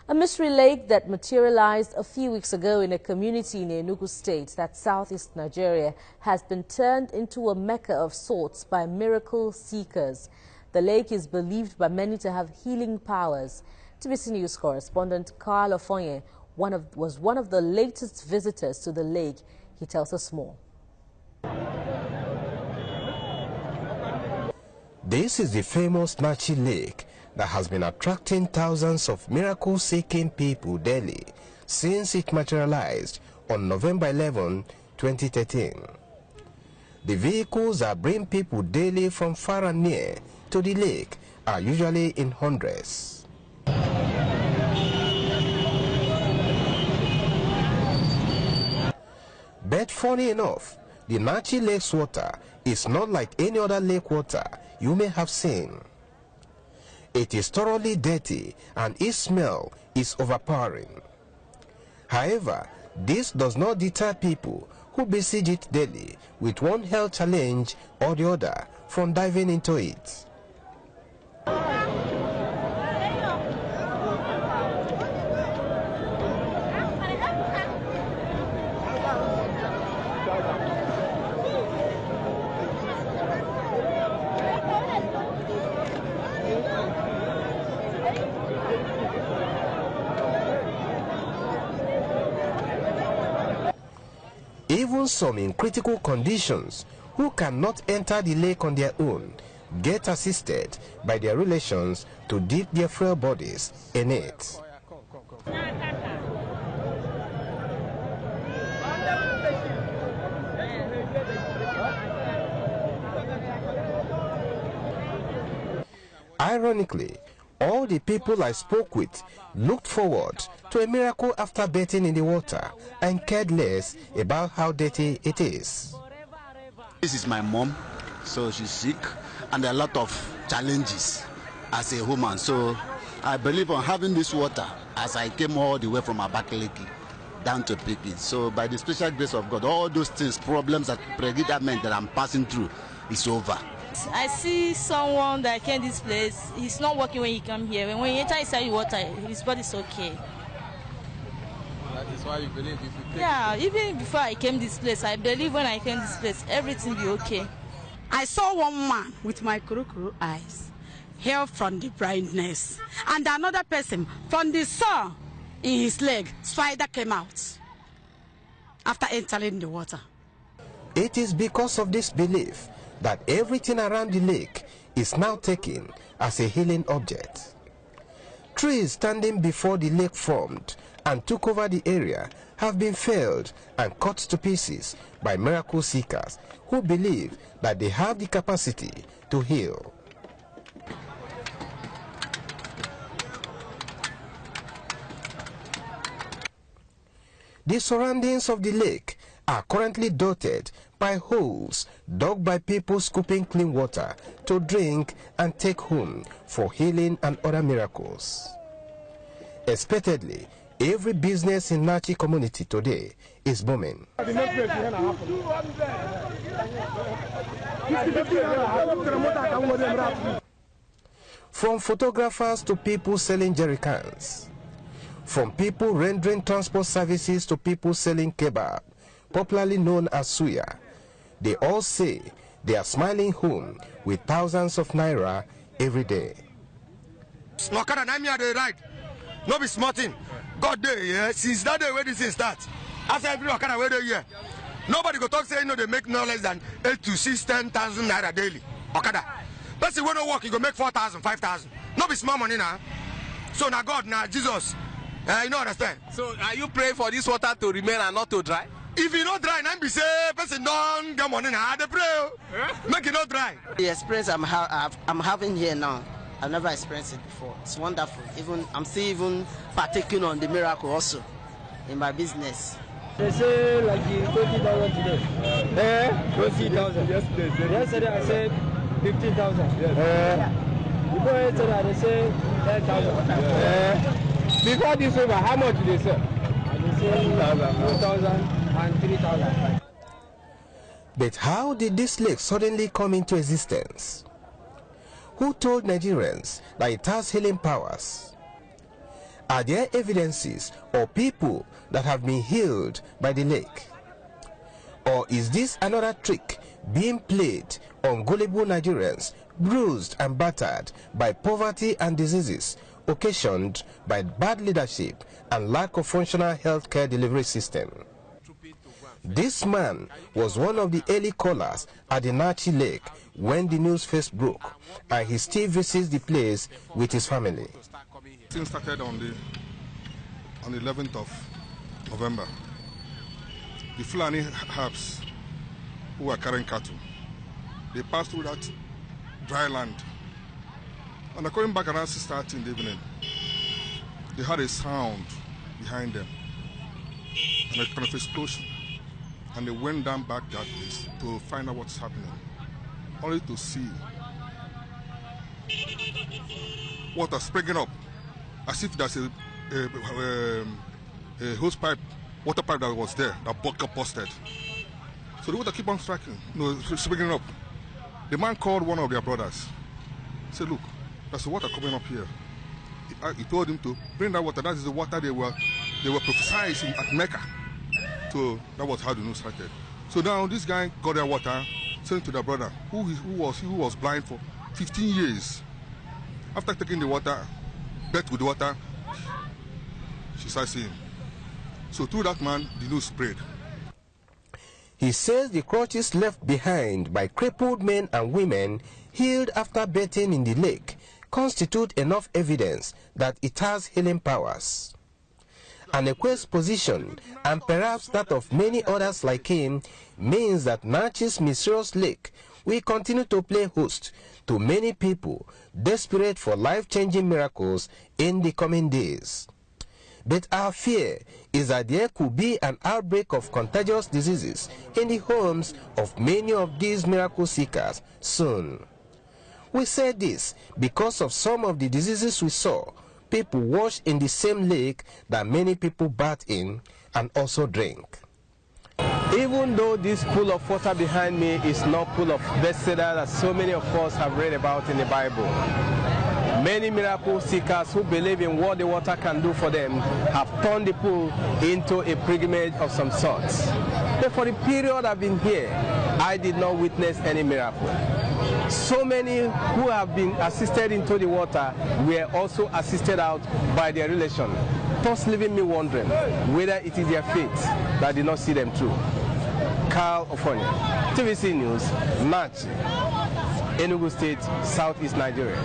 A mystery lake that materialized a few weeks ago in a community in Enugu State, that's southeast Nigeria, has been turned into a mecca of sorts by miracle seekers. The lake is believed by many to have healing powers. TBC News correspondent Carl Ofonye was one of the latest visitors to the lake. He tells us more. This is the famous Nachi Lake that has been attracting thousands of miracle-seeking people daily since it materialized on November 11, 2013. The vehicles that bring people daily from far and near to the lake are usually in hundreds. But funny enough, the Nachi Lake's water is not like any other lake water you may have seen. It is thoroughly dirty and its smell is overpowering. However, this does not deter people who besiege it daily with one health challenge or the other from diving into it. Even some in critical conditions who cannot enter the lake on their own get assisted by their relations to dip their frail bodies in it. Ironically, all the people I spoke with looked forward to a miracle after bathing in the water and cared less about how dirty it is. This is my mom, so she's sick, and there are a lot of challenges as a woman. So I believe on having this water as I came all the way from Abakaliki down to Pikin. So by the special grace of God, all those things, problems that predicament that I'm passing through is over. I see someone that came this place. He's not working when he come here. When he enter inside the water, his body's okay. That is why you believe if you take it. Even before I came this place, I believe when I came this place, everything be okay. I saw one man with my kuru eyes, hair from the blindness, and another person from the saw in his leg. Spider came out after entering the water. It is because of this belief that everything around the lake is now taken as a healing object. Trees standing before the lake formed and took over the area have been felled and cut to pieces by miracle seekers who believe that they have the capacity to heal. The surroundings of the lake are currently dotted by holes dug by people scooping clean water to drink and take home for healing and other miracles. Expectedly, every business in Nachi community today is booming. From photographers to people selling jerry cans, from people rendering transport services to people selling kebab, popularly known as suya, they all say they are smiling home with thousands of naira every day. No be smart thing. God day, yeah. Since that day where this thing starts, after every Okada where they here, nobody go talk say they make no less than 8 to 6, 10,000 naira daily. Okada. Person when no work, you go make 4,000, 5,000. No be small money now. So now God, now Jesus, you know understand. So are you praying for this water to remain and not to dry? If you not dry, then be say person don't get money now. They pray, make it not dry. The experience I'm having here now, I've never experienced it before. It's wonderful. I'm still even partaking on the miracle also in my business. They say like 20,000 today. 20,000. Yesterday I said 15,000. Before yesterday they say 10,000. Before this over, how much did they say? They say 2,000 and 3,000. But how did this lake suddenly come into existence? Who told Nigerians that it has healing powers? Are there evidences or people that have been healed by the lake? Or is this another trick being played on gullible Nigerians, bruised and battered by poverty and diseases occasioned by bad leadership and lack of functional healthcare delivery system? This man was one of the early callers at the Nachi Lake when the news first broke, and he still visits the place with his family. Things started on the 11th of November. The Fulani Herbs who were carrying cattle, they passed through that dry land, and they're coming back around 6:30 in the evening. They had a sound behind them, and a kind of explosion, and they went down back that place to find out what's happening, only to see water springing up, as if there's a hose pipe, water pipe that was there that got busted. So the water keep on springing up. The man called one of their brothers. He said, "Look, there's the water coming up here." He told him to bring that water. That is the water they were prophesying at Mecca. So that was how the news started. So now this guy got their water, sent to the brother who was blind for 15 years. After taking the water, bet with the water, she started seeing. So through that man, the news spread. He says the crutches left behind by crippled men and women healed after bathing in the lake constitute enough evidence that it has healing powers. An Ekwe's position, and perhaps that of many others like him, means that Nachi's mysterious lake will continue to play host to many people desperate for life-changing miracles in the coming days. But our fear is that there could be an outbreak of contagious diseases in the homes of many of these miracle seekers soon. We say this because of some of the diseases we saw people wash in the same lake that many people bath in and also drink. Even though this pool of water behind me is not pool of Bethesda that so many of us have read about in the Bible, many miracle seekers who believe in what the water can do for them have turned the pool into a pilgrimage of some sort. But for the period I've been here, I did not witness any miracle. So many who have been assisted into the water were also assisted out by their relation, thus leaving me wondering whether it is their fate that did not see them through. Carl Ofonya, TVC News, Nachi, Enugu State, Southeast Nigeria.